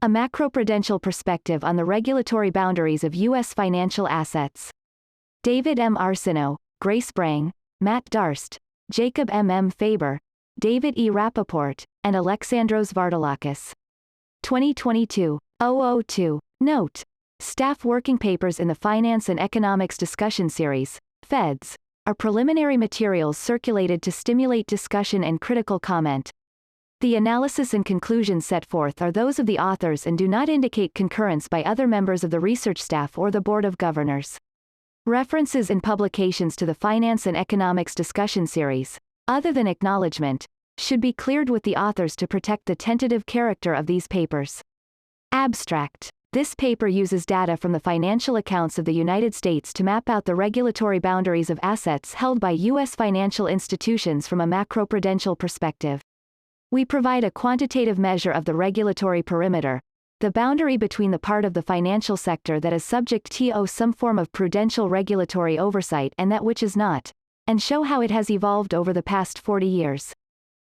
A macroprudential perspective on the regulatory boundaries of U.S. financial assets. David M. Arsenault, Grace Brang, Matt Darst, Jacob M. Faber, David E. Rappaport, and Alexandros Vartalakis. 2022-002. Note: Staff Working Papers in the Finance and Economics Discussion Series, FEDS, are preliminary materials circulated to stimulate discussion and critical comment. The analysis and conclusions set forth are those of the authors and do not indicate concurrence by other members of the research staff or the Board of Governors. References in publications to the Finance and Economics Discussion Series, other than acknowledgement, should be cleared with the authors to protect the tentative character of these papers. Abstract. This paper uses data from the financial accounts of the United States to map out the regulatory boundaries of assets held by U.S. financial institutions from a macroprudential perspective. We provide a quantitative measure of the regulatory perimeter, the boundary between the part of the financial sector that is subject to some form of prudential regulatory oversight and that which is not, and show how it has evolved over the past 40 years.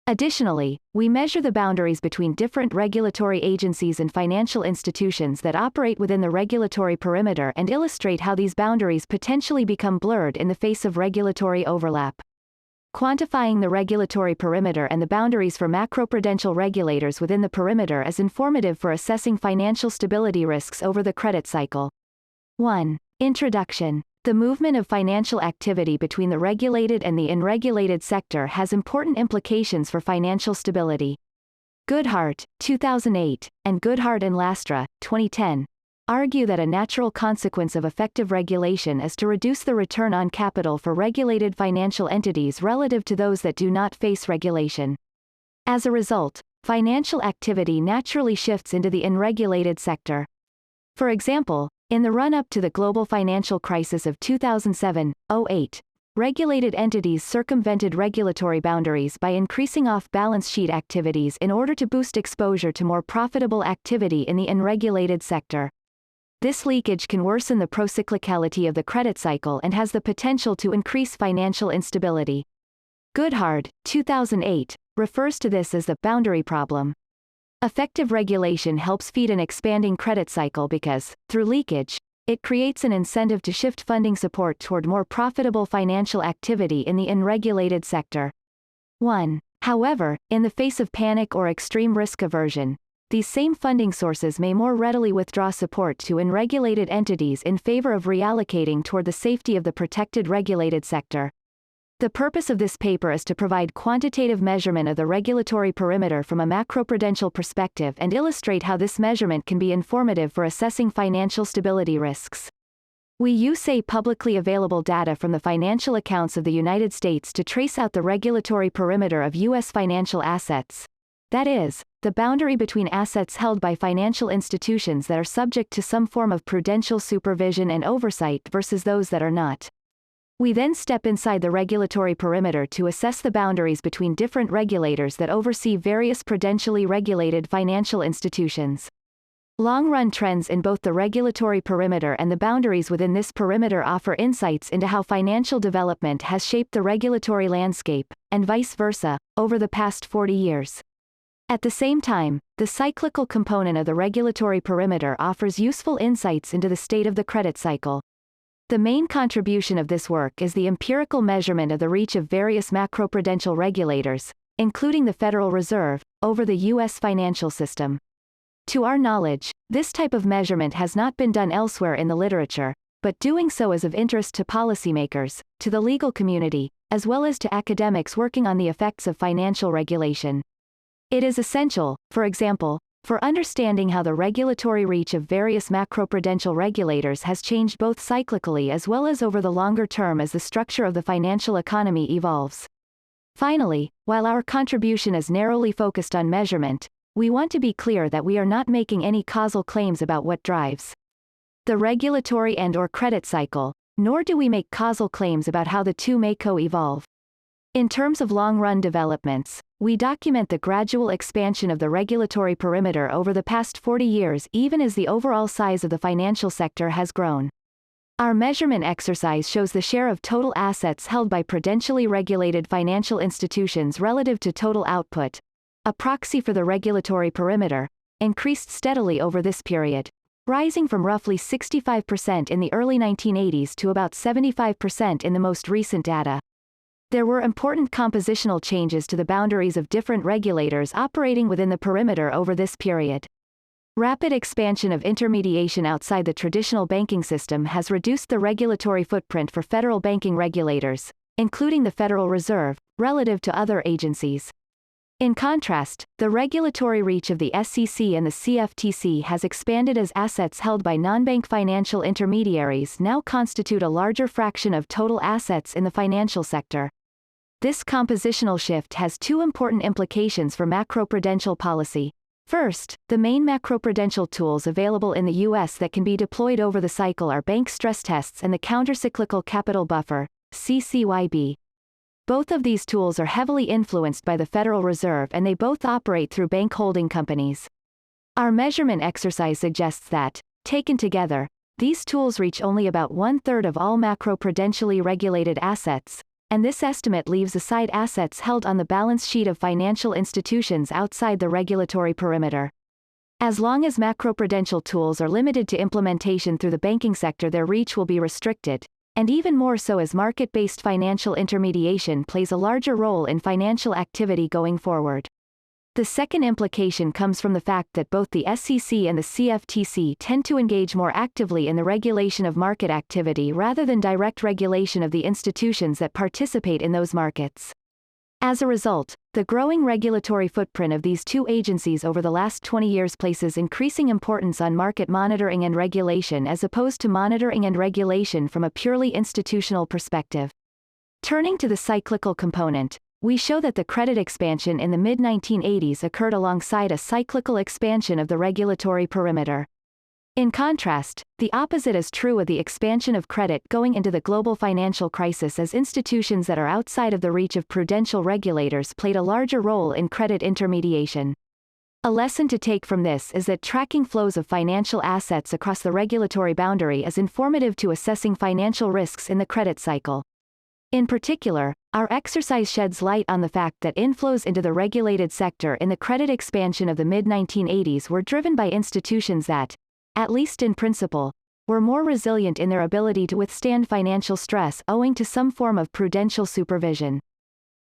Additionally, we measure the boundaries between different regulatory agencies and financial institutions that operate within the regulatory perimeter and illustrate how these boundaries potentially become blurred in the face of regulatory overlap. Quantifying the regulatory perimeter and the boundaries for macroprudential regulators within the perimeter is informative for assessing financial stability risks over the credit cycle. 1. Introduction. The movement of financial activity between the regulated and the unregulated sector has important implications for financial stability. Goodhart, 2008, and Goodhart and Lastra, 2010, argue that a natural consequence of effective regulation is to reduce the return on capital for regulated financial entities relative to those that do not face regulation. As a result, financial activity naturally shifts into the unregulated sector. For example, in the run-up to the global financial crisis of 2007-08, regulated entities circumvented regulatory boundaries by increasing off-balance sheet activities in order to boost exposure to more profitable activity in the unregulated sector. This leakage can worsen the procyclicality of the credit cycle and has the potential to increase financial instability. Goodhart, 2008, refers to this as the boundary problem. Effective regulation helps feed an expanding credit cycle because, through leakage, it creates an incentive to shift funding support toward more profitable financial activity in the unregulated sector. 1. However, in the face of panic or extreme risk aversion, these same funding sources may more readily withdraw support to unregulated entities in favor of reallocating toward the safety of the protected regulated sector. The purpose of this paper is to provide quantitative measurement of the regulatory perimeter from a macroprudential perspective and illustrate how this measurement can be informative for assessing financial stability risks. We use publicly available data from the financial accounts of the United States to trace out the regulatory perimeter of U.S. financial assets. That is, the boundary between assets held by financial institutions that are subject to some form of prudential supervision and oversight versus those that are not. We then step inside the regulatory perimeter to assess the boundaries between different regulators that oversee various prudentially regulated financial institutions. Long-run trends in both the regulatory perimeter and the boundaries within this perimeter offer insights into how financial development has shaped the regulatory landscape, and vice versa, over the past 40 years. At the same time, the cyclical component of the regulatory perimeter offers useful insights into the state of the credit cycle. The main contribution of this work is the empirical measurement of the reach of various macroprudential regulators, including the Federal Reserve, over the U.S. financial system. To our knowledge, this type of measurement has not been done elsewhere in the literature, but doing so is of interest to policymakers, to the legal community, as well as to academics working on the effects of financial regulation. It is essential, for example, for understanding how the regulatory reach of various macroprudential regulators has changed both cyclically as well as over the longer term as the structure of the financial economy evolves. Finally, while our contribution is narrowly focused on measurement, we want to be clear that we are not making any causal claims about what drives the regulatory and/or credit cycle, nor do we make causal claims about how the two may co-evolve. In terms of long-run developments, we document the gradual expansion of the regulatory perimeter over the past 40 years even as the overall size of the financial sector has grown. Our measurement exercise shows the share of total assets held by prudentially regulated financial institutions relative to total output, a proxy for the regulatory perimeter, increased steadily over this period, rising from roughly 65% in the early 1980s to about 75% in the most recent data. There were important compositional changes to the boundaries of different regulators operating within the perimeter over this period. Rapid expansion of intermediation outside the traditional banking system has reduced the regulatory footprint for federal banking regulators, including the Federal Reserve, relative to other agencies. In contrast, the regulatory reach of the SEC and the CFTC has expanded as assets held by non-bank financial intermediaries now constitute a larger fraction of total assets in the financial sector. This compositional shift has two important implications for macroprudential policy. First, the main macroprudential tools available in the U.S. that can be deployed over the cycle are bank stress tests and the countercyclical capital buffer, CCYB. Both of these tools are heavily influenced by the Federal Reserve and they both operate through bank holding companies. Our measurement exercise suggests that, taken together, these tools reach only about 1/3 of all macroprudentially regulated assets, and this estimate leaves aside assets held on the balance sheet of financial institutions outside the regulatory perimeter. As long as macroprudential tools are limited to implementation through the banking sector, their reach will be restricted, and even more so as market-based financial intermediation plays a larger role in financial activity going forward. The second implication comes from the fact that both the SEC and the CFTC tend to engage more actively in the regulation of market activity rather than direct regulation of the institutions that participate in those markets. As a result, the growing regulatory footprint of these two agencies over the last 20 years places increasing importance on market monitoring and regulation as opposed to monitoring and regulation from a purely institutional perspective. Turning to the cyclical component, we show that the credit expansion in the mid-1980s occurred alongside a cyclical expansion of the regulatory perimeter. In contrast, the opposite is true of the expansion of credit going into the global financial crisis, as institutions that are outside of the reach of prudential regulators played a larger role in credit intermediation. A lesson to take from this is that tracking flows of financial assets across the regulatory boundary is informative to assessing financial risks in the credit cycle. In particular, our exercise sheds light on the fact that inflows into the regulated sector in the credit expansion of the mid-1980s were driven by institutions that, at least in principle, were more resilient in their ability to withstand financial stress owing to some form of prudential supervision.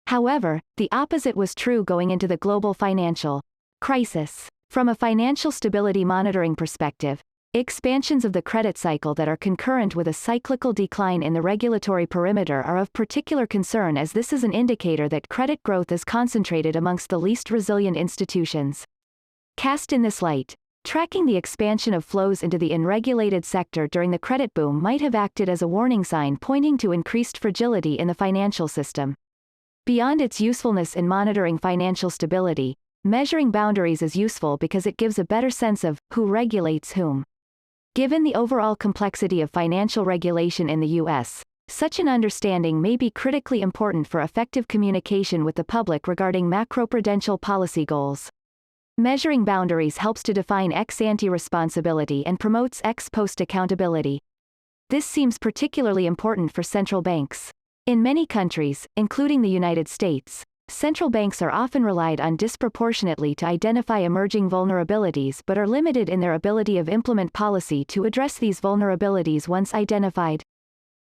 However, the opposite was true going into the global financial crisis. From a financial stability monitoring perspective, expansions of the credit cycle that are concurrent with a cyclical decline in the regulatory perimeter are of particular concern, as this is an indicator that credit growth is concentrated amongst the least resilient institutions. Cast in this light, tracking the expansion of flows into the unregulated sector during the credit boom might have acted as a warning sign pointing to increased fragility in the financial system. Beyond its usefulness in monitoring financial stability, measuring boundaries is useful because it gives a better sense of who regulates whom. Given the overall complexity of financial regulation in the U.S., such an understanding may be critically important for effective communication with the public regarding macroprudential policy goals. Measuring boundaries helps to define ex-ante responsibility and promotes ex-post accountability. This seems particularly important for central banks. In many countries, including the United States, central banks are often relied on disproportionately to identify emerging vulnerabilities but are limited in their ability to implement policy to address these vulnerabilities once identified.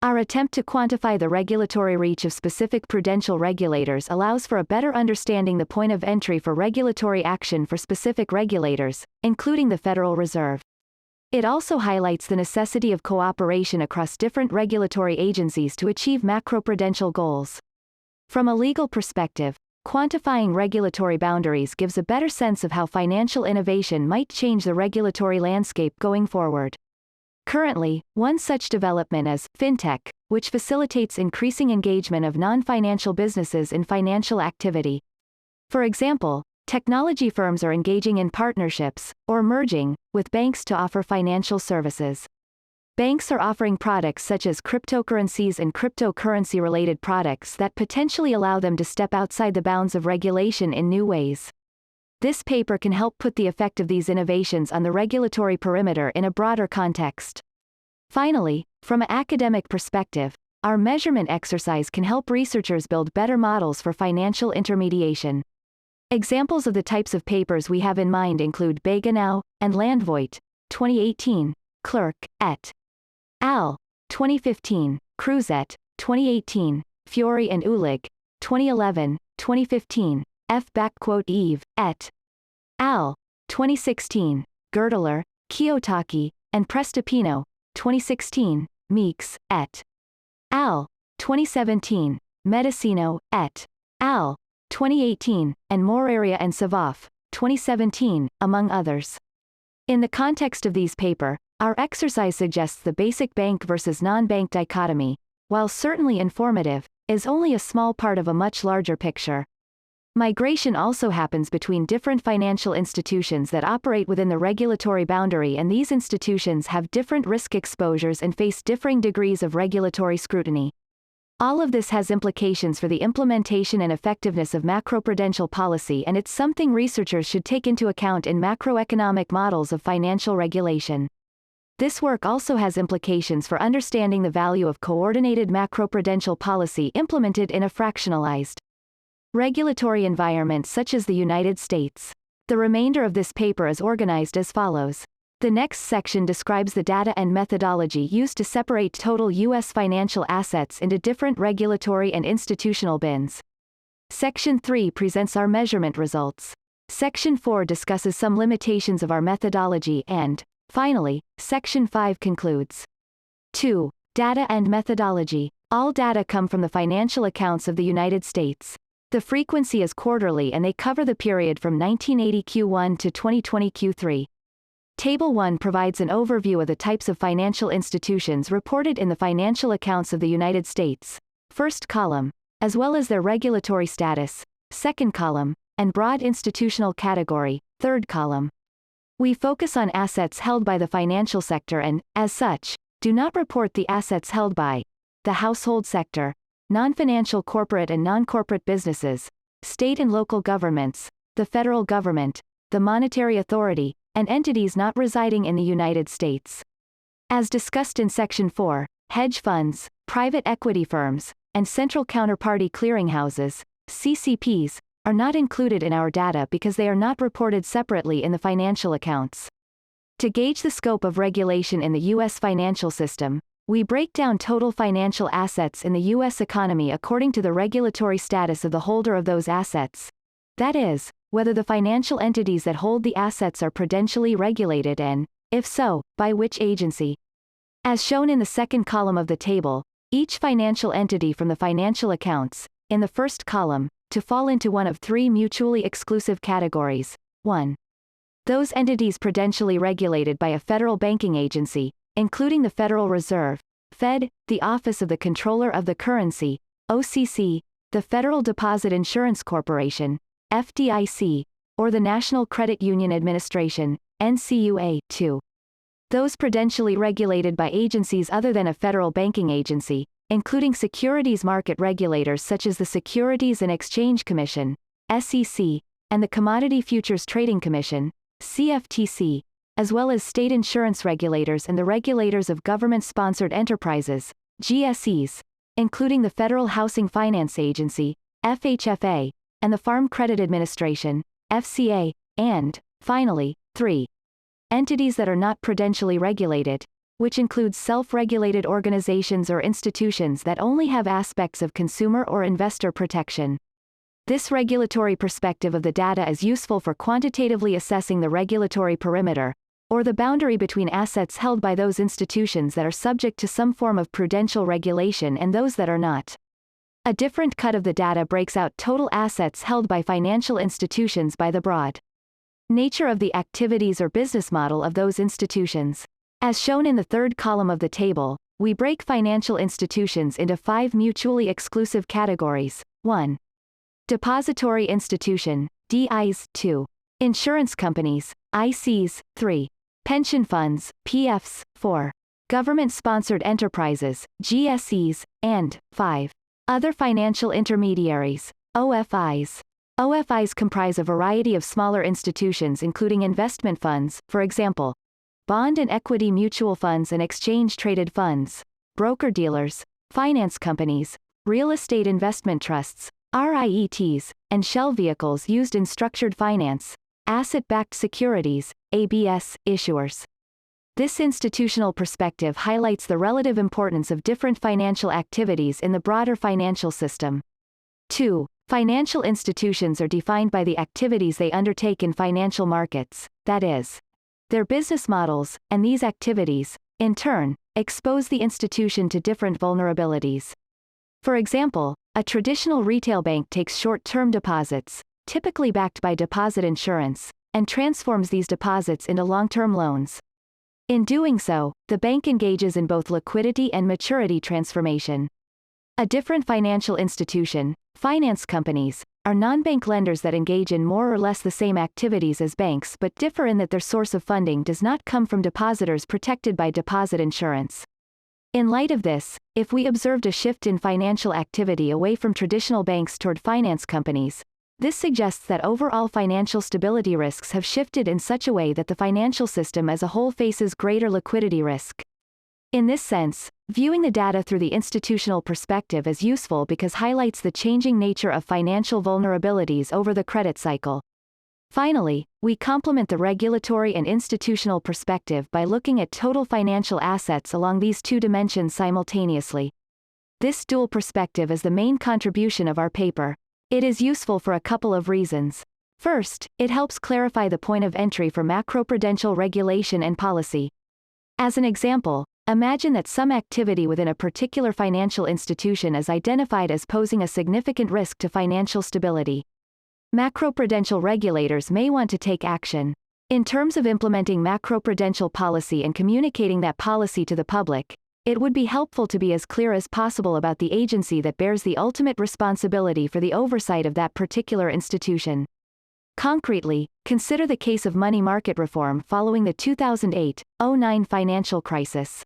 Our attempt to quantify the regulatory reach of specific prudential regulators allows for a better understanding the point of entry for regulatory action for specific regulators, including the Federal Reserve. It also highlights the necessity of cooperation across different regulatory agencies to achieve macroprudential goals. From a legal perspective, quantifying regulatory boundaries gives a better sense of how financial innovation might change the regulatory landscape going forward. Currently, one such development is fintech, which facilitates increasing engagement of non-financial businesses in financial activity. For example, technology firms are engaging in partnerships, or merging, with banks to offer financial services. Banks are offering products such as cryptocurrencies and cryptocurrency-related products that potentially allow them to step outside the bounds of regulation in new ways. This paper can help put the effect of these innovations on the regulatory perimeter in a broader context. Finally, from an academic perspective, our measurement exercise can help researchers build better models for financial intermediation. Examples of the types of papers we have in mind include Beganow and Landvoigt, 2018, Clerk, et al., 2015, Cruzet, 2018, Fiore and Ulig, 2011, 2015, Eve, et al., 2016, Girdler, Kiyotaki, and Prestipino, 2016, Meeks, et al., 2017, Medicino, et al., 2018, and Moraria and Savoff, 2017, among others. In the context of these paper, our exercise suggests the basic bank versus non-bank dichotomy, while certainly informative, is only a small part of a much larger picture. Migration also happens between different financial institutions that operate within the regulatory boundary, and these institutions have different risk exposures and face differing degrees of regulatory scrutiny. All of this has implications for the implementation and effectiveness of macroprudential policy, and it's something researchers should take into account in macroeconomic models of financial regulation. This work also has implications for understanding the value of coordinated macroprudential policy implemented in a fractionalized regulatory environment such as the United States. The remainder of this paper is organized as follows. The next section describes the data and methodology used to separate total U.S. financial assets into different regulatory and institutional bins. Section 3 presents our measurement results. Section 4 discusses some limitations of our methodology and, finally, Section 5 concludes. 2. Data and methodology. All data come from the financial accounts of the United States. The frequency is quarterly and they cover the period from 1980 Q1 to 2020 Q3. Table 1 provides an overview of the types of financial institutions reported in the financial accounts of the United States, first column, as well as their regulatory status, second column, and broad institutional category, third column. We focus on assets held by the financial sector and, as such, do not report the assets held by the household sector, non-financial corporate and non-corporate businesses, state and local governments, the federal government, the monetary authority, and entities not residing in the United States. As discussed in Section 4, hedge funds, private equity firms, and central counterparty clearinghouses, CCPs, are not included in our data because they are not reported separately in the financial accounts. To gauge the scope of regulation in the U.S. financial system, we break down total financial assets in the U.S. economy according to the regulatory status of the holder of those assets. That is, whether the financial entities that hold the assets are prudentially regulated and, if so, by which agency. As shown in the second column of the table, each financial entity from the financial accounts, in the first column, to fall into one of three mutually exclusive categories. 1. Those entities prudentially regulated by a federal banking agency, including the Federal Reserve, Fed, the Office of the Comptroller of the Currency, OCC, the Federal Deposit Insurance Corporation, FDIC, or the National Credit Union Administration, NCUA. 2. Those prudentially regulated by agencies other than a federal banking agency, including securities market regulators such as the Securities and Exchange Commission, SEC, and the Commodity Futures Trading Commission, CFTC, as well as state insurance regulators and the regulators of government-sponsored enterprises, GSEs, including the Federal Housing Finance Agency, FHFA, and the Farm Credit Administration, FCA, and, finally, 3. Entities that are not prudentially regulated, which includes self-regulated organizations or institutions that only have aspects of consumer or investor protection. This regulatory perspective of the data is useful for quantitatively assessing the regulatory perimeter, or the boundary between assets held by those institutions that are subject to some form of prudential regulation and those that are not. A different cut of the data breaks out total assets held by financial institutions by the broad nature of the activities or business model of those institutions. As shown in the third column of the table, we break financial institutions into 5 mutually exclusive categories. 1. Depository institution, DIs. 2. Insurance companies, ICs. 3. Pension funds, PFs. 4. Government-sponsored enterprises, GSEs, and 5. Other financial intermediaries, OFIs. OFIs comprise a variety of smaller institutions including investment funds, for example, bond and equity mutual funds and exchange-traded funds, broker-dealers, finance companies, real estate investment trusts, RIETs, and shell vehicles used in structured finance, asset-backed securities, ABS, issuers. This institutional perspective highlights the relative importance of different financial activities in the broader financial system. 2. Financial institutions are defined by the activities they undertake in financial markets, that is, their business models, and these activities, in turn, expose the institution to different vulnerabilities. For example, a traditional retail bank takes short-term deposits, typically backed by deposit insurance, and transforms these deposits into long-term loans. In doing so, the bank engages in both liquidity and maturity transformation. A different financial institution, finance companies, are non-bank lenders that engage in more or less the same activities as banks but differ in that their source of funding does not come from depositors protected by deposit insurance. In light of this, if we observed a shift in financial activity away from traditional banks toward finance companies, this suggests that overall financial stability risks have shifted in such a way that the financial system as a whole faces greater liquidity risk. In this sense, viewing the data through the institutional perspective is useful because highlights the changing nature of financial vulnerabilities over the credit cycle. Finally, we complement the regulatory and institutional perspective by looking at total financial assets along these two dimensions simultaneously. This dual perspective is the main contribution of our paper. It is useful for a couple of reasons. First, it helps clarify the point of entry for macroprudential regulation and policy. As an example, imagine that some activity within a particular financial institution is identified as posing a significant risk to financial stability. Macroprudential regulators may want to take action. In terms of implementing macroprudential policy and communicating that policy to the public, it would be helpful to be as clear as possible about the agency that bears the ultimate responsibility for the oversight of that particular institution. Concretely, consider the case of money market reform following the 2008-09 financial crisis.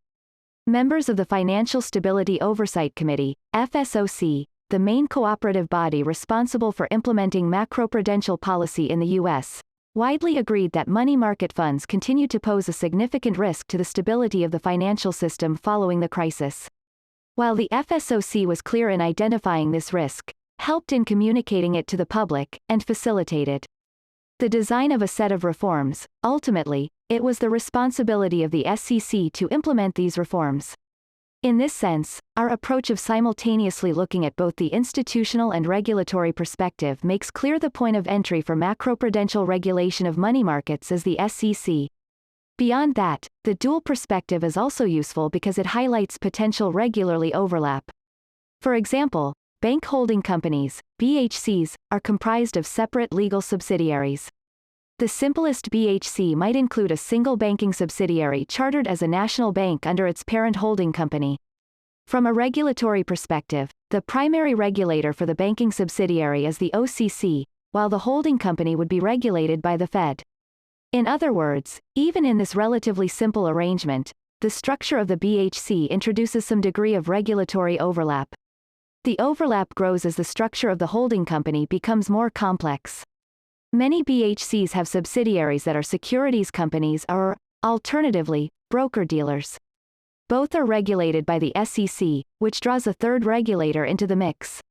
Members of the Financial Stability Oversight Committee, FSOC, the main cooperative body responsible for implementing macroprudential policy in the U.S., widely agreed that money market funds continued to pose a significant risk to the stability of the financial system following the crisis. While the FSOC was clear in identifying this risk, helped in communicating it to the public, and facilitated the design of a set of reforms, ultimately, it was the responsibility of the SEC to implement these reforms. In this sense, our approach of simultaneously looking at both the institutional and regulatory perspective makes clear the point of entry for macroprudential regulation of money markets as the SEC. Beyond that, the dual perspective is also useful because it highlights potential regularly overlap. For example, bank holding companies, BHCs, are comprised of separate legal subsidiaries. The simplest BHC might include a single banking subsidiary chartered as a national bank under its parent holding company. From a regulatory perspective, the primary regulator for the banking subsidiary is the OCC, while the holding company would be regulated by the Fed. In other words, even in this relatively simple arrangement, the structure of the BHC introduces some degree of regulatory overlap. The overlap grows as the structure of the holding company becomes more complex. Many BHCs have subsidiaries that are securities companies or, alternatively, broker-dealers. Both are regulated by the SEC, which draws a third regulator into the mix.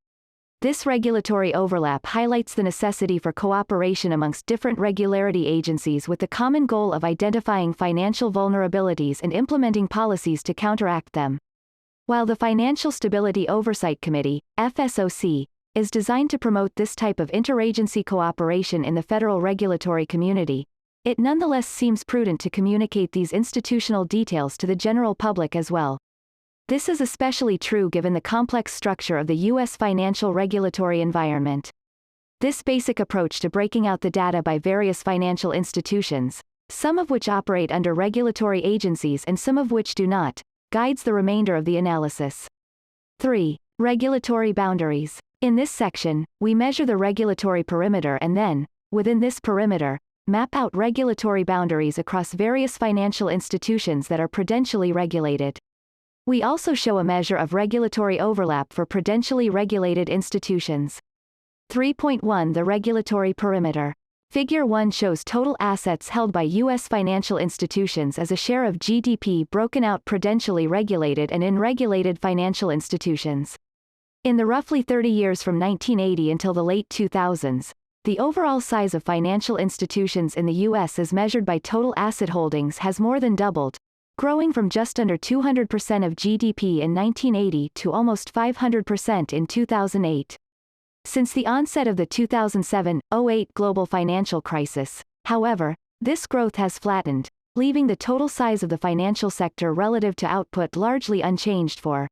This regulatory overlap highlights the necessity for cooperation amongst different regulatory agencies with the common goal of identifying financial vulnerabilities and implementing policies to counteract them. While the Financial Stability Oversight Committee, FSOC, is designed to promote this type of interagency cooperation in the federal regulatory community, it nonetheless seems prudent to communicate these institutional details to the general public as well. This is especially true given the complex structure of the U.S. financial regulatory environment. This basic approach to breaking out the data by various financial institutions, some of which operate under regulatory agencies and some of which do not, guides the remainder of the analysis. 3. Regulatory boundaries. In this section, we measure the regulatory perimeter and then, within this perimeter, map out regulatory boundaries across various financial institutions that are prudentially regulated. We also show a measure of regulatory overlap for prudentially regulated institutions. 3.1 The regulatory perimeter. Figure 1 shows total assets held by U.S. financial institutions as a share of GDP broken out prudentially regulated and unregulated financial institutions. In the roughly 30 years from 1980 until the late 2000s, the overall size of financial institutions in the U.S. as measured by total asset holdings has more than doubled, growing from just under 200% of GDP in 1980 to almost 500% in 2008. Since the onset of the 2007-08 global financial crisis, however, this growth has flattened, leaving the total size of the financial sector relative to output largely unchanged for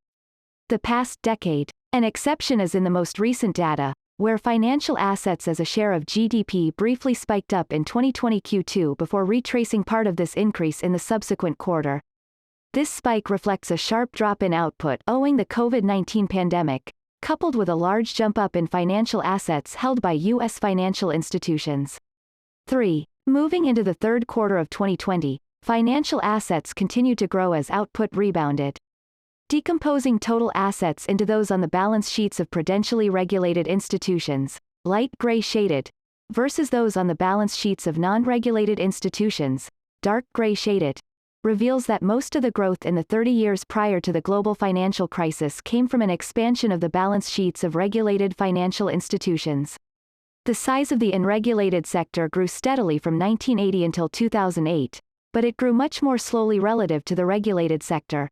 the past decade. An exception is in the most recent data, where financial assets as a share of GDP briefly spiked up in 2020 Q2 before retracing part of this increase in the subsequent quarter. This spike reflects a sharp drop in output owing the COVID-19 pandemic, coupled with a large jump up in financial assets held by U.S. financial institutions. 3. Moving into the third quarter of 2020, financial assets continued to grow as output rebounded. Decomposing total assets into those on the balance sheets of prudentially regulated institutions, light gray shaded, versus those on the balance sheets of non-regulated institutions, dark gray shaded, reveals that most of the growth in the 30 years prior to the global financial crisis came from an expansion of the balance sheets of regulated financial institutions. The size of the unregulated sector grew steadily from 1980 until 2008, but it grew much more slowly relative to the regulated sector.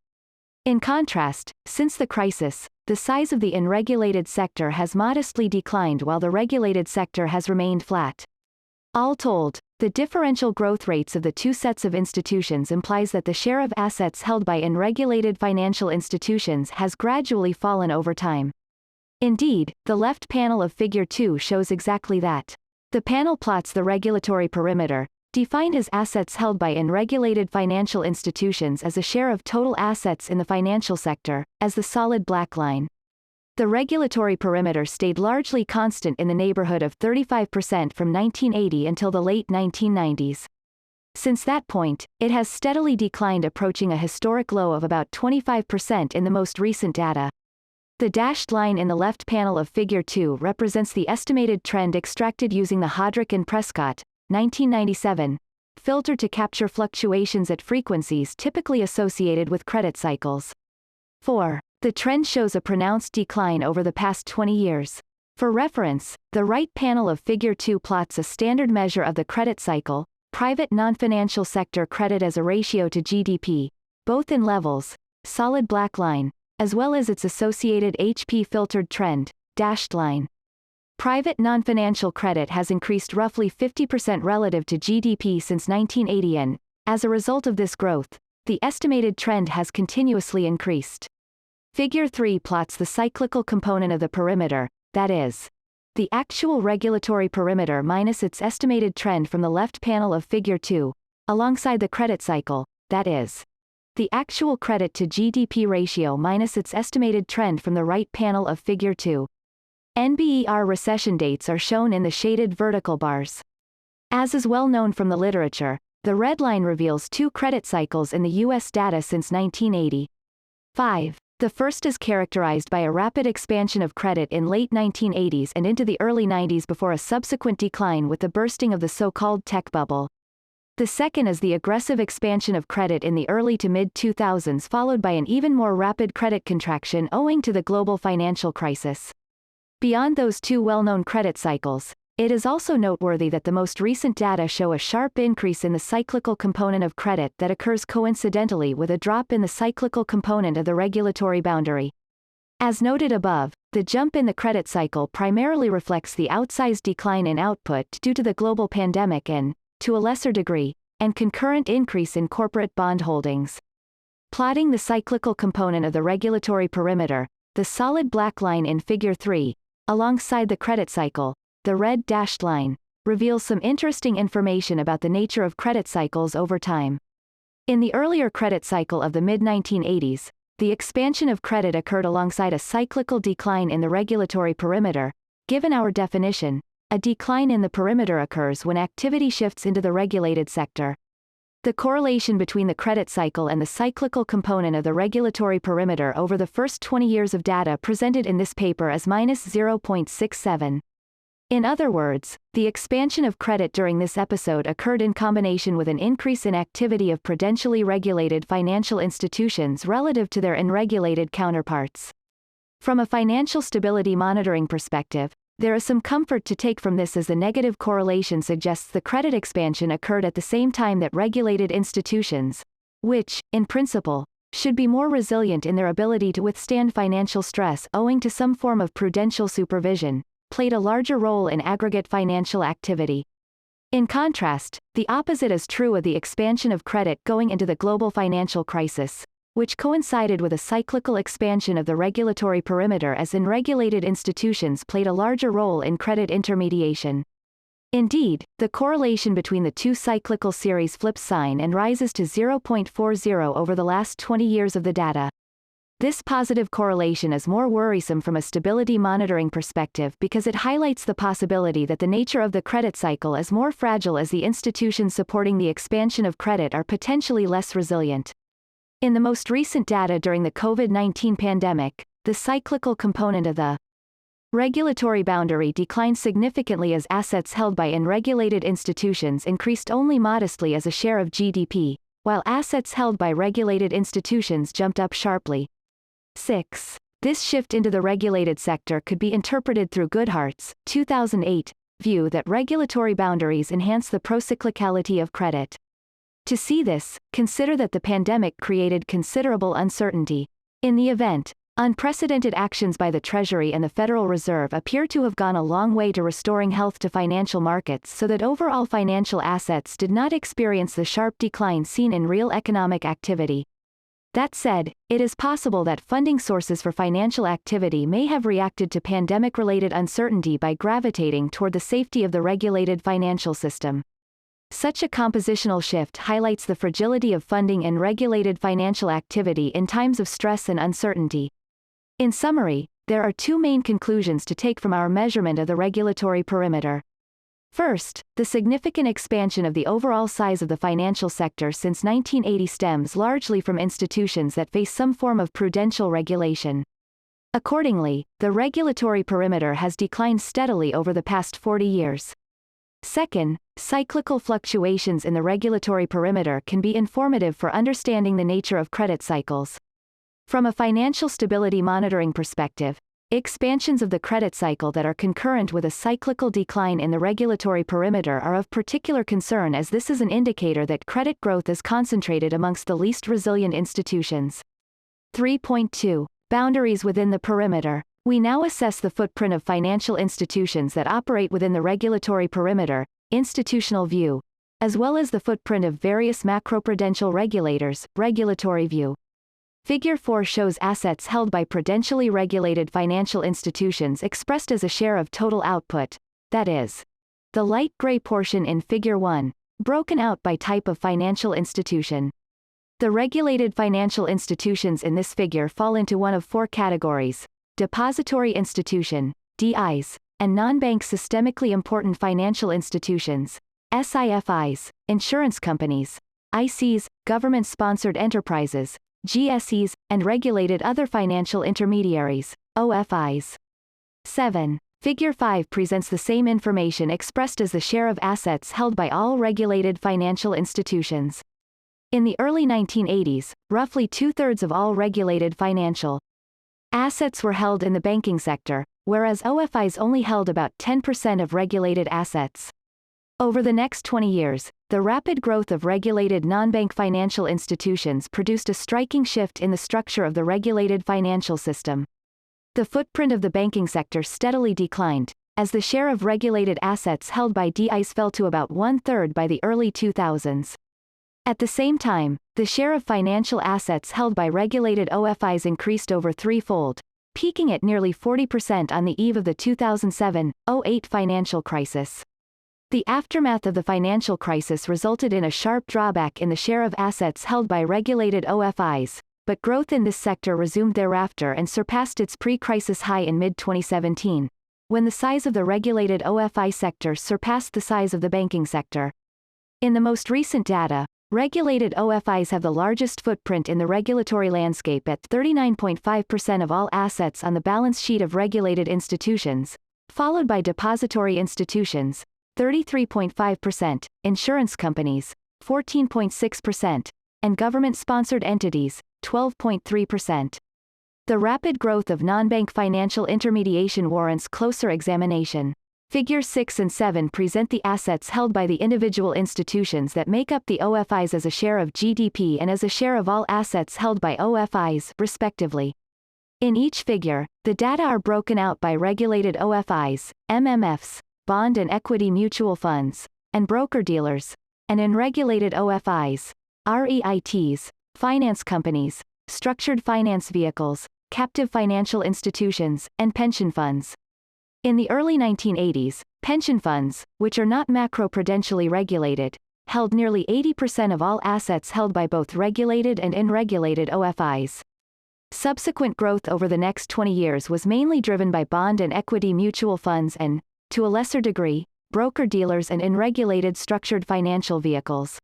In contrast, since the crisis, the size of the unregulated sector has modestly declined while the regulated sector has remained flat. All told, the differential growth rates of the two sets of institutions implies that the share of assets held by unregulated financial institutions has gradually fallen over time. Indeed, the left panel of Figure 2 shows exactly that. The panel plots the regulatory perimeter, defined as assets held by unregulated financial institutions as a share of total assets in the financial sector, as the solid black line. The regulatory perimeter stayed largely constant in the neighborhood of 35% from 1980 until the late 1990s. Since that point, it has steadily declined, approaching a historic low of about 25% in the most recent data. The dashed line in the left panel of Figure 2 represents the estimated trend extracted using the Hodrick and Prescott, 1997, filter to capture fluctuations at frequencies typically associated with credit cycles. 4. The trend shows a pronounced decline over the past 20 years. For reference, the right panel of Figure 2 plots a standard measure of the credit cycle, private non-financial sector credit as a ratio to GDP, both in levels, solid black line, as well as its associated HP filtered trend, dashed line. Private non-financial credit has increased roughly 50% relative to GDP since 1980 and, as a result of this growth, the estimated trend has continuously increased. Figure 3 plots the cyclical component of the perimeter, that is, the actual regulatory perimeter minus its estimated trend from the left panel of Figure 2, alongside the credit cycle, that is, the actual credit to GDP ratio minus its estimated trend from the right panel of Figure 2. NBER recession dates are shown in the shaded vertical bars. As is well known from the literature, the red line reveals two credit cycles in the U.S. data since 1980. 5. The first is characterized by a rapid expansion of credit in late 1980s and into the early 90s before a subsequent decline with the bursting of the so-called tech bubble. The second is the aggressive expansion of credit in the early to mid-2000s, followed by an even more rapid credit contraction owing to the global financial crisis. Beyond those two well-known credit cycles, it is also noteworthy that the most recent data show a sharp increase in the cyclical component of credit that occurs coincidentally with a drop in the cyclical component of the regulatory boundary. As noted above, the jump in the credit cycle primarily reflects the outsized decline in output due to the global pandemic and, to a lesser degree, and concurrent increase in corporate bond holdings. Plotting the cyclical component of the regulatory perimeter, the solid black line in Figure 3, alongside the credit cycle, the red dashed line, reveals some interesting information about the nature of credit cycles over time. In the earlier credit cycle of the mid-1980s, the expansion of credit occurred alongside a cyclical decline in the regulatory perimeter. Given our definition, a decline in the perimeter occurs when activity shifts into the regulated sector. The correlation between the credit cycle and the cyclical component of the regulatory perimeter over the first 20 years of data presented in this paper is -0.67. In other words, the expansion of credit during this episode occurred in combination with an increase in activity of prudentially regulated financial institutions relative to their unregulated counterparts. From a financial stability monitoring perspective, there is some comfort to take from this, as the negative correlation suggests the credit expansion occurred at the same time that regulated institutions, which, in principle, should be more resilient in their ability to withstand financial stress owing to some form of prudential supervision, played a larger role in aggregate financial activity. In contrast, the opposite is true of the expansion of credit going into the global financial crisis, which coincided with a cyclical expansion of the regulatory perimeter, as unregulated institutions played a larger role in credit intermediation. Indeed, the correlation between the two cyclical series flips sign and rises to 0.40 over the last 20 years of the data. This positive correlation is more worrisome from a stability monitoring perspective because it highlights the possibility that the nature of the credit cycle is more fragile, as the institutions supporting the expansion of credit are potentially less resilient. In the most recent data during the COVID-19 pandemic, the cyclical component of the regulatory boundary declined significantly as assets held by unregulated institutions increased only modestly as a share of GDP, while assets held by regulated institutions jumped up sharply. 6. This shift into the regulated sector could be interpreted through Goodhart's 2008 view that regulatory boundaries enhance the procyclicality of credit. To see this, consider that the pandemic created considerable uncertainty. In the event, unprecedented actions by the Treasury and the Federal Reserve appear to have gone a long way to restoring health to financial markets, so that overall financial assets did not experience the sharp decline seen in real economic activity. That said, it is possible that funding sources for financial activity may have reacted to pandemic-related uncertainty by gravitating toward the safety of the regulated financial system. Such a compositional shift highlights the fragility of funding and regulated financial activity in times of stress and uncertainty. In summary, there are two main conclusions to take from our measurement of the regulatory perimeter. First, the significant expansion of the overall size of the financial sector since 1980 stems largely from institutions that face some form of prudential regulation. Accordingly, the regulatory perimeter has declined steadily over the past 40 years. Second, cyclical fluctuations in the regulatory perimeter can be informative for understanding the nature of credit cycles. From a financial stability monitoring perspective, expansions of the credit cycle that are concurrent with a cyclical decline in the regulatory perimeter are of particular concern, as this is an indicator that credit growth is concentrated amongst the least resilient institutions. 3.2. Boundaries within the perimeter. We now assess the footprint of financial institutions that operate within the regulatory perimeter, institutional view, as well as the footprint of various macroprudential regulators, regulatory view. Figure 4 shows assets held by prudentially regulated financial institutions expressed as a share of total output, that is, the light gray portion in Figure 1, broken out by type of financial institution. The regulated financial institutions in this figure fall into one of four categories: depository institution, DIs, and non-bank systemically important financial institutions, SIFIs, insurance companies, ICs, government-sponsored enterprises, GSEs, and regulated other financial intermediaries, OFIs. 7. Figure 5 presents the same information expressed as the share of assets held by all regulated financial institutions. In the early 1980s, roughly two-thirds of all regulated financial assets were held in the banking sector, whereas OFIs only held about 10% of regulated assets. Over the next 20 years, the rapid growth of regulated non-bank financial institutions produced a striking shift in the structure of the regulated financial system. The footprint of the banking sector steadily declined, as the share of regulated assets held by DIs fell to about one-third by the early 2000s. At the same time, the share of financial assets held by regulated OFIs increased over threefold, peaking at nearly 40% on the eve of the 2007-08 financial crisis. The aftermath of the financial crisis resulted in a sharp drawback in the share of assets held by regulated OFIs, but growth in this sector resumed thereafter and surpassed its pre-crisis high in mid-2017, when the size of the regulated OFI sector surpassed the size of the banking sector. In the most recent data, regulated OFIs have the largest footprint in the regulatory landscape at 39.5% of all assets on the balance sheet of regulated institutions, followed by depository institutions, 33.5%, insurance companies, 14.6%, and government-sponsored entities, 12.3%. The rapid growth of non-bank financial intermediation warrants closer examination. Figures 6 and 7 present the assets held by the individual institutions that make up the OFIs as a share of GDP and as a share of all assets held by OFIs, respectively. In each figure, the data are broken out by regulated OFIs, MMFs, bond and equity mutual funds, and broker-dealers, and in regulated OFIs, REITs, finance companies, structured finance vehicles, captive financial institutions, and pension funds. In the early 1980s, pension funds, which are not macroprudentially regulated, held nearly 80% of all assets held by both regulated and unregulated OFIs. Subsequent growth over the next 20 years was mainly driven by bond and equity mutual funds and, to a lesser degree, broker-dealers and unregulated structured financial vehicles.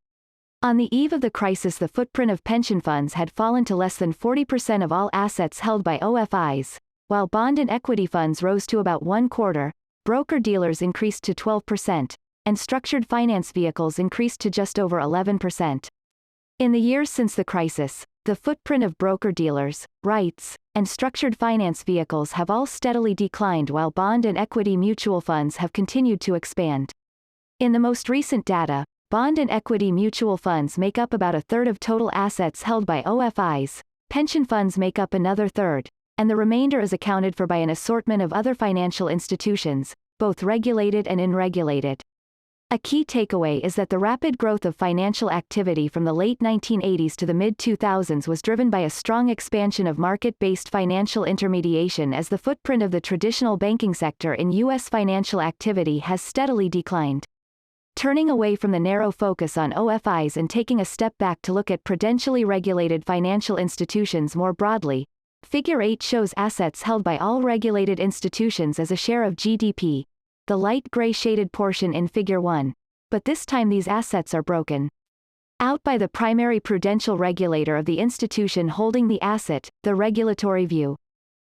On the eve of the crisis, the footprint of pension funds had fallen to less than 40% of all assets held by OFIs, while bond and equity funds rose to about 1/4, broker-dealers increased to 12%, and structured finance vehicles increased to just over 11%. In the years since the crisis, the footprint of broker-dealers, REITs, and structured finance vehicles have all steadily declined while bond and equity mutual funds have continued to expand. In the most recent data, bond and equity mutual funds make up about a third of total assets held by OFIs, pension funds make up another third, and the remainder is accounted for by an assortment of other financial institutions, both regulated and unregulated. A key takeaway is that the rapid growth of financial activity from the late 1980s to the mid-2000s was driven by a strong expansion of market-based financial intermediation as the footprint of the traditional banking sector in U.S. financial activity has steadily declined. Turning away from the narrow focus on OFIs and taking a step back to look at prudentially regulated financial institutions more broadly, Figure 8 shows assets held by all regulated institutions as a share of GDP, the light gray shaded portion in Figure 1, but this time these assets are broken out by the primary prudential regulator of the institution holding the asset, the regulatory view.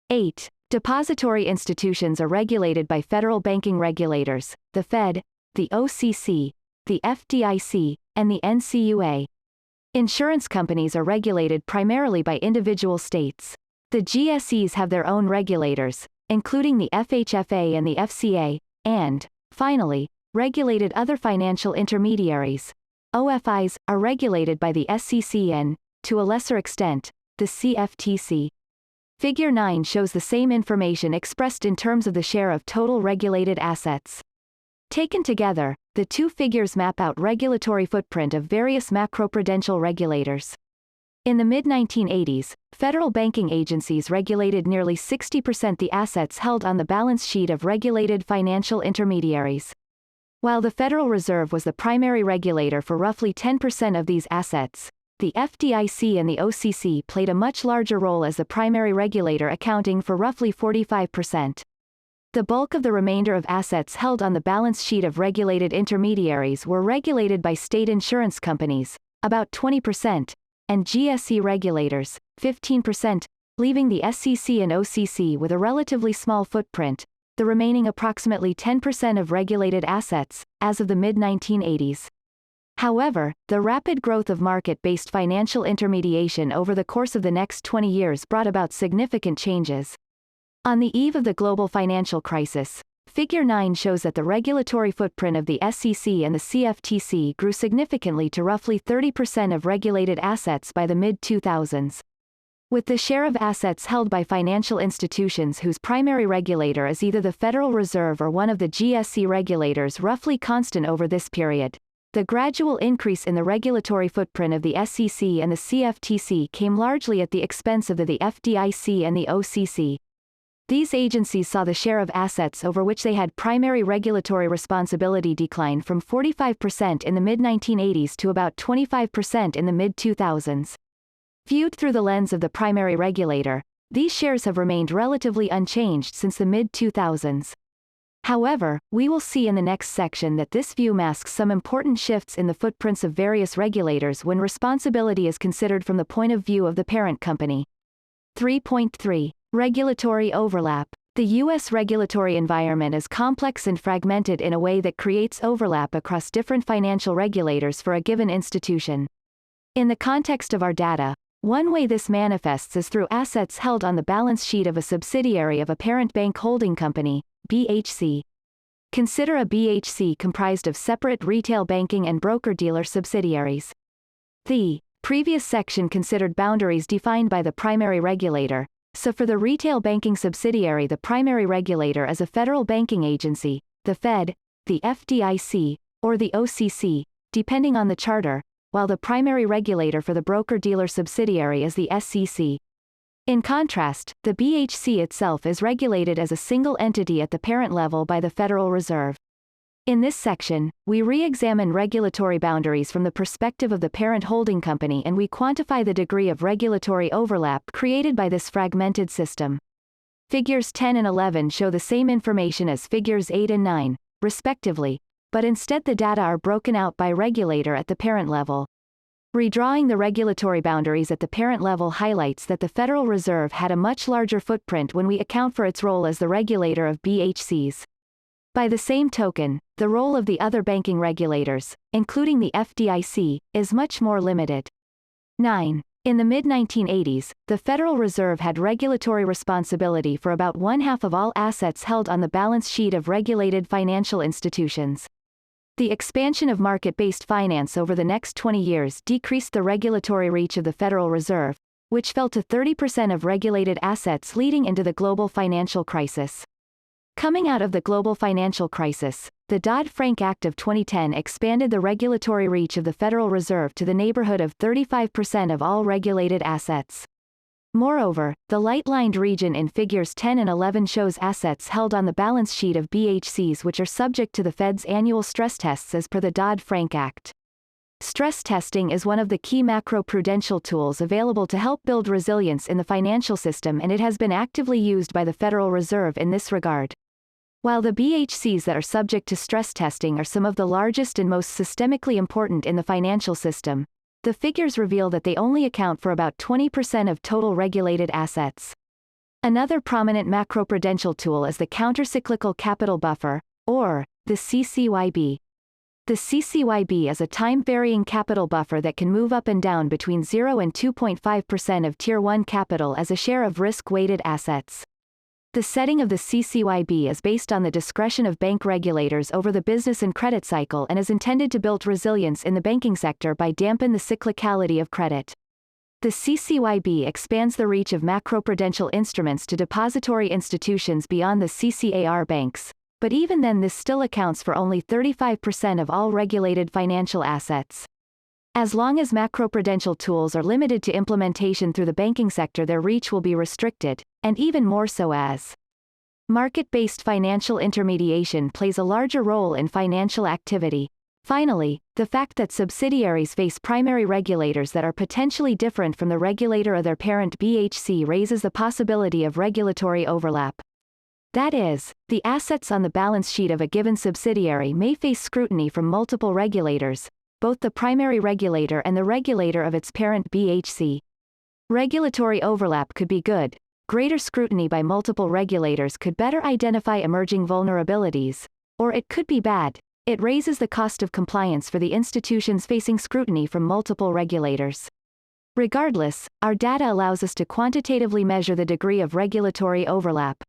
8. Depository institutions are regulated by federal banking regulators, the Fed, the OCC, the FDIC, and the NCUA. Insurance companies are regulated primarily by individual states. The GSEs have their own regulators, including the FHFA and the FCA, and, finally, regulated other financial intermediaries. OFIs are regulated by the SEC and, to a lesser extent, the CFTC. Figure 9 shows the same information expressed in terms of the share of total regulated assets. Taken together, the two figures map out regulatory footprint of various macroprudential regulators. In the mid-1980s, federal banking agencies regulated nearly 60% the assets held on the balance sheet of regulated financial intermediaries. While the Federal Reserve was the primary regulator for roughly 10% of these assets, the FDIC and the OCC played a much larger role as the primary regulator, accounting for roughly 45%. The bulk of the remainder of assets held on the balance sheet of regulated intermediaries were regulated by state insurance companies, about 20%, and GSE regulators, 15%, leaving the SEC and OCC with a relatively small footprint, the remaining approximately 10% of regulated assets, as of the mid-1980s. However, the rapid growth of market-based financial intermediation over the course of the next 20 years brought about significant changes. On the eve of the global financial crisis, Figure 9 shows that the regulatory footprint of the SEC and the CFTC grew significantly to roughly 30% of regulated assets by the mid-2000s. With the share of assets held by financial institutions whose primary regulator is either the Federal Reserve or one of the GSE regulators roughly constant over this period, the gradual increase in the regulatory footprint of the SEC and the CFTC came largely at the expense of the FDIC and the OCC. These agencies saw the share of assets over which they had primary regulatory responsibility decline from 45% in the mid-1980s to about 25% in the mid-2000s. Viewed through the lens of the primary regulator, these shares have remained relatively unchanged since the mid-2000s. However, we will see in the next section that this view masks some important shifts in the footprints of various regulators when responsibility is considered from the point of view of the parent company. 3.3. Regulatory overlap. The U.S. regulatory environment is complex and fragmented in a way that creates overlap across different financial regulators for a given institution. In the context of our data, One way this manifests is through assets held on the balance sheet of a subsidiary of a parent bank holding company, BHC. Consider a BHC comprised of separate retail banking and broker-dealer subsidiaries. The previous section considered boundaries defined by the primary regulator, so for the retail banking subsidiary the primary regulator is a federal banking agency, the Fed, the FDIC, or the OCC, depending on the charter, while the primary regulator for the broker-dealer subsidiary is the SEC. In contrast, the BHC itself is regulated as a single entity at the parent level by the Federal Reserve. In this section, we re-examine regulatory boundaries from the perspective of the parent holding company and we quantify the degree of regulatory overlap created by this fragmented system. Figures 10 and 11 show the same information as figures 8 and 9, respectively, but instead the data are broken out by regulator at the parent level. Redrawing the regulatory boundaries at the parent level highlights that the Federal Reserve had a much larger footprint when we account for its role as the regulator of BHCs. By the same token, the role of the other banking regulators, including the FDIC, is much more limited. 9. In the mid-1980s, the Federal Reserve had regulatory responsibility for about one-half of all assets held on the balance sheet of regulated financial institutions. The expansion of market-based finance over the next 20 years decreased the regulatory reach of the Federal Reserve, which fell to 30% of regulated assets leading into the global financial crisis. Coming out of the global financial crisis, the Dodd-Frank Act of 2010 expanded the regulatory reach of the Federal Reserve to the neighborhood of 35% of all regulated assets. Moreover, the light-lined region in figures 10 and 11 shows assets held on the balance sheet of BHCs which are subject to the Fed's annual stress tests as per the Dodd-Frank Act. Stress testing is one of the key macroprudential tools available to help build resilience in the financial system and it has been actively used by the Federal Reserve in this regard. While the BHCs that are subject to stress testing are some of the largest and most systemically important in the financial system, the figures reveal that they only account for about 20% of total regulated assets. Another prominent macroprudential tool is the countercyclical capital buffer, or the CCYB. The CCYB is a time-varying capital buffer that can move up and down between 0 and 2.5% of Tier 1 capital as a share of risk-weighted assets. The setting of the CCYB is based on the discretion of bank regulators over the business and credit cycle and is intended to build resilience in the banking sector by dampen the cyclicality of credit. The CCYB expands the reach of macroprudential instruments to depository institutions beyond the CCAR banks, but even then this still accounts for only 35% of all regulated financial assets. As long as macroprudential tools are limited to implementation through the banking sector, their reach will be restricted, and even more so as market-based financial intermediation plays a larger role in financial activity. Finally, the fact that subsidiaries face primary regulators that are potentially different from the regulator of their parent BHC raises the possibility of regulatory overlap. That is, the assets on the balance sheet of a given subsidiary may face scrutiny from multiple regulators, both the primary regulator and the regulator of its parent BHC. Regulatory overlap could be good. Greater scrutiny by multiple regulators could better identify emerging vulnerabilities, or it could be bad. It raises the cost of compliance for the institutions facing scrutiny from multiple regulators. Regardless, our data allows us to quantitatively measure the degree of regulatory overlap.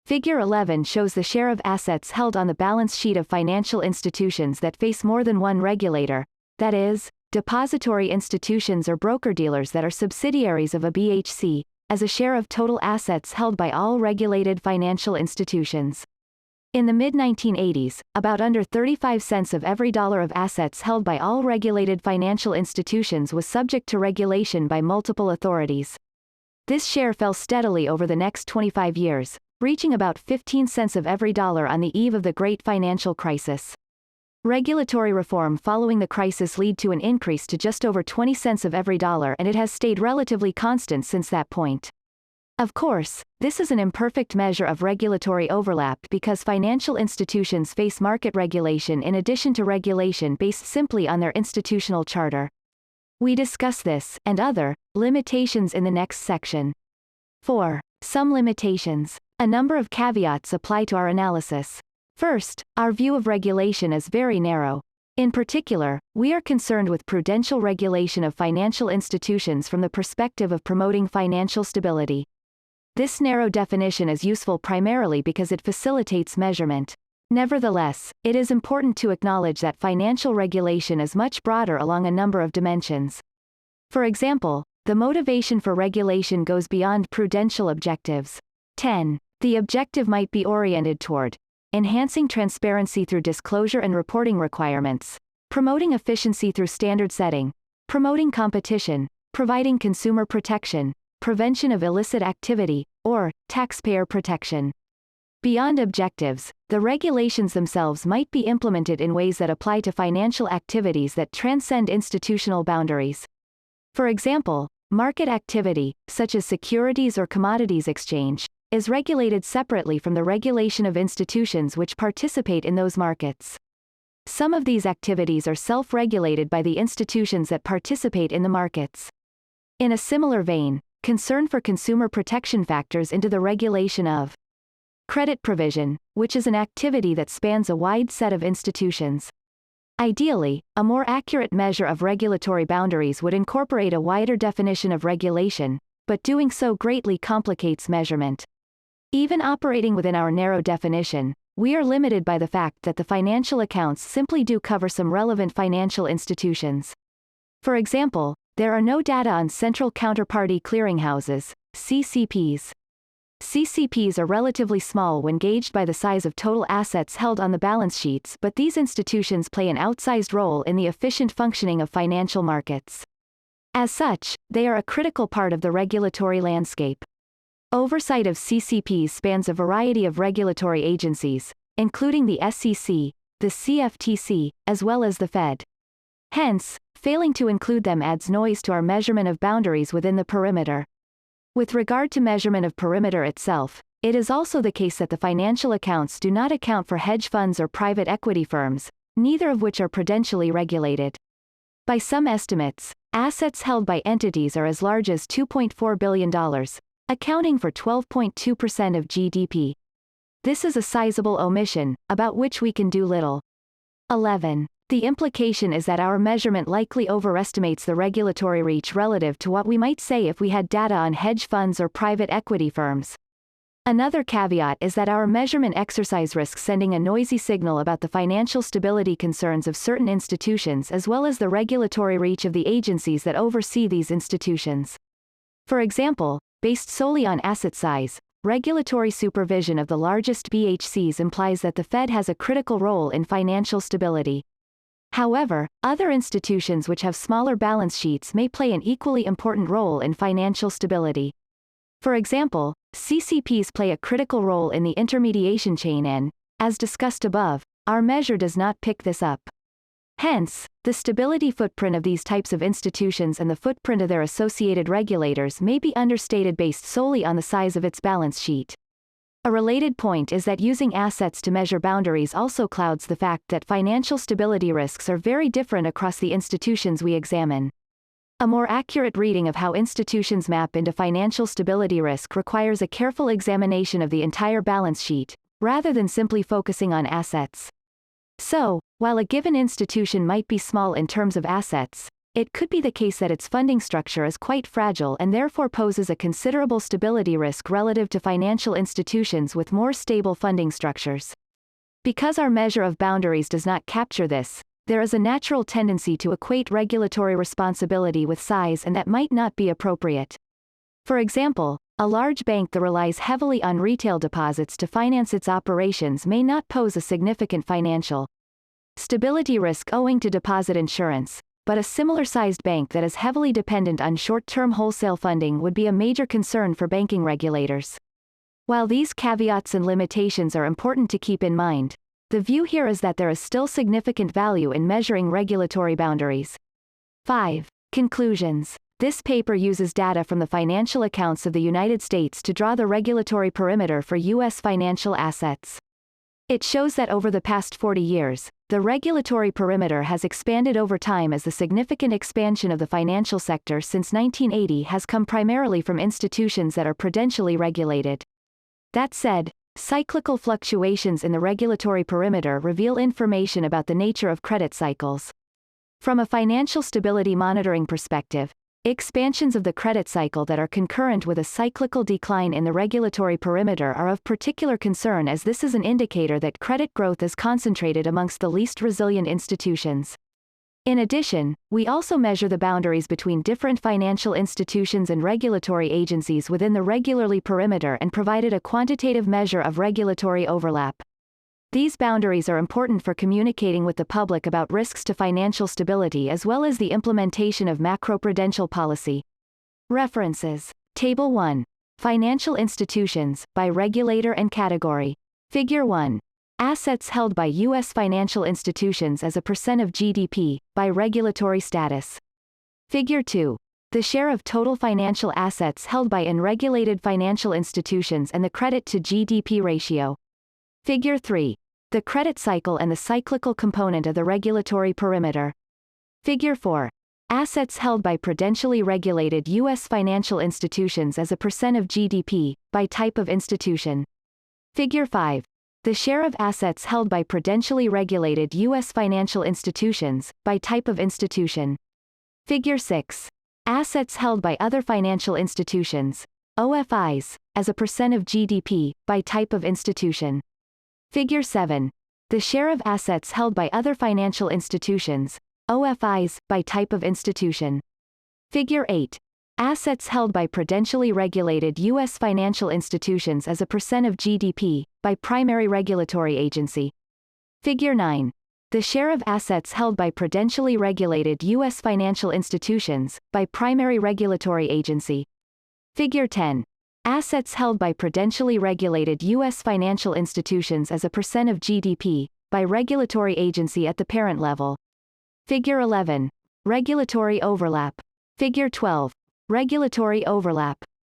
Figure 11 shows the share of assets held on the balance sheet of financial institutions that face more than one regulator, that is, depository institutions or broker-dealers that are subsidiaries of a BHC, as a share of total assets held by all regulated financial institutions. In the mid-1980s, about under 35 cents of every dollar of assets held by all regulated financial institutions was subject to regulation by multiple authorities. This share fell steadily over the next 25 years, reaching about 15 cents of every dollar on the eve of the Great Financial Crisis. Regulatory reform following the crisis led to an increase to just over 20 cents of every dollar, and it has stayed relatively constant since that point. Of course, this is an imperfect measure of regulatory overlap because financial institutions face market regulation in addition to regulation based simply on their institutional charter. We discuss this and other limitations in the next section. 4. Some limitations. A number of caveats apply to our analysis. First, our view of regulation is very narrow. In particular, we are concerned with prudential regulation of financial institutions from the perspective of promoting financial stability. This narrow definition is useful primarily because it facilitates measurement. Nevertheless, it is important to acknowledge that financial regulation is much broader along a number of dimensions. For example, the motivation for regulation goes beyond prudential objectives. 10. The objective might be oriented toward enhancing transparency through disclosure and reporting requirements, promoting efficiency through standard setting, promoting competition, providing consumer protection, prevention of illicit activity, or taxpayer protection. Beyond objectives, the regulations themselves might be implemented in ways that apply to financial activities that transcend institutional boundaries. For example, market activity, such as securities or commodities exchange, is regulated separately from the regulation of institutions which participate in those markets. Some of these activities are self-regulated by the institutions that participate in the markets. In a similar vein, concern for consumer protection factors into the regulation of credit provision, which is an activity that spans a wide set of institutions. Ideally, a more accurate measure of regulatory boundaries would incorporate a wider definition of regulation, but doing so greatly complicates measurement. Even operating within our narrow definition, we are limited by the fact that the financial accounts simply do cover some relevant financial institutions. For example, there are no data on central counterparty clearinghouses, CCPs. CCPs are relatively small when gauged by the size of total assets held on the balance sheets, but these institutions play an outsized role in the efficient functioning of financial markets. As such, they are a critical part of the regulatory landscape. Oversight of CCPs spans a variety of regulatory agencies, including the SEC, the CFTC, as well as the Fed. Hence, failing to include them adds noise to our measurement of boundaries within the perimeter. With regard to measurement of perimeter itself, it is also the case that the financial accounts do not account for hedge funds or private equity firms, neither of which are prudentially regulated. By some estimates, assets held by entities are as large as $2.4 billion, accounting for 12.2% of GDP. This is a sizable omission, about which we can do little. 11. The implication is that our measurement likely overestimates the regulatory reach relative to what we might say if we had data on hedge funds or private equity firms. Another caveat is that our measurement exercise risks sending a noisy signal about the financial stability concerns of certain institutions as well as the regulatory reach of the agencies that oversee these institutions. For example, based solely on asset size, regulatory supervision of the largest BHCs implies that the Fed has a critical role in financial stability. However, other institutions which have smaller balance sheets may play an equally important role in financial stability. For example, CCPs play a critical role in the intermediation chain and, as discussed above, our measure does not pick this up. Hence, the stability footprint of these types of institutions and the footprint of their associated regulators may be understated based solely on the size of its balance sheet. A related point is that using assets to measure boundaries also clouds the fact that financial stability risks are very different across the institutions we examine. A more accurate reading of how institutions map into financial stability risk requires a careful examination of the entire balance sheet, rather than simply focusing on assets. So, while a given institution might be small in terms of assets, it could be the case that its funding structure is quite fragile and therefore poses a considerable stability risk relative to financial institutions with more stable funding structures. Because our measure of boundaries does not capture this, there is a natural tendency to equate regulatory responsibility with size, and that might not be appropriate. For example, a large bank that relies heavily on retail deposits to finance its operations may not pose a significant financial stability risk owing to deposit insurance, but a similar-sized bank that is heavily dependent on short-term wholesale funding would be a major concern for banking regulators. While these caveats and limitations are important to keep in mind, the view here is that there is still significant value in measuring regulatory boundaries. 5. Conclusions. This paper uses data from the financial accounts of the United States to draw the regulatory perimeter for U.S. financial assets. It shows that over the past 40 years, the regulatory perimeter has expanded over time as the significant expansion of the financial sector since 1980 has come primarily from institutions that are prudentially regulated. That said, Cyclical fluctuations in the regulatory perimeter reveal information about the nature of credit cycles. From a financial stability monitoring perspective, expansions of the credit cycle that are concurrent with a cyclical decline in the regulatory perimeter are of particular concern, as this is an indicator that credit growth is concentrated amongst the least resilient institutions. In addition, we also measure the boundaries between different financial institutions and regulatory agencies within the regulatory perimeter and provided a quantitative measure of regulatory overlap. These boundaries are important for communicating with the public about risks to financial stability as well as the implementation of macroprudential policy. References. Table 1. Financial institutions, by regulator and category. Figure 1. Assets held by U.S. financial institutions as a percent of GDP, by regulatory status. Figure 2. The share of total financial assets held by unregulated financial institutions and the credit to GDP ratio. Figure 3. The credit cycle and the cyclical component of the regulatory perimeter. Figure 4. Assets held by prudentially regulated U.S. financial institutions as a percent of GDP, by type of institution. Figure 5. The share of assets held by prudentially regulated U.S. financial institutions, by type of institution. Figure 6. Assets held by other financial institutions, OFIs, as a percent of GDP, by type of institution. Figure 7. The share of assets held by other financial institutions, OFIs, by type of institution. Figure 8. Assets held by prudentially regulated U.S. financial institutions as a percent of GDP, by primary regulatory agency. Figure 9. The share of assets held by prudentially regulated U.S. financial institutions, by primary regulatory agency. Figure 10. Assets held by prudentially regulated U.S. financial institutions as a percent of GDP, by regulatory agency at the parent level. Figure 11. Regulatory overlap. Figure 12. Regulatory overlap.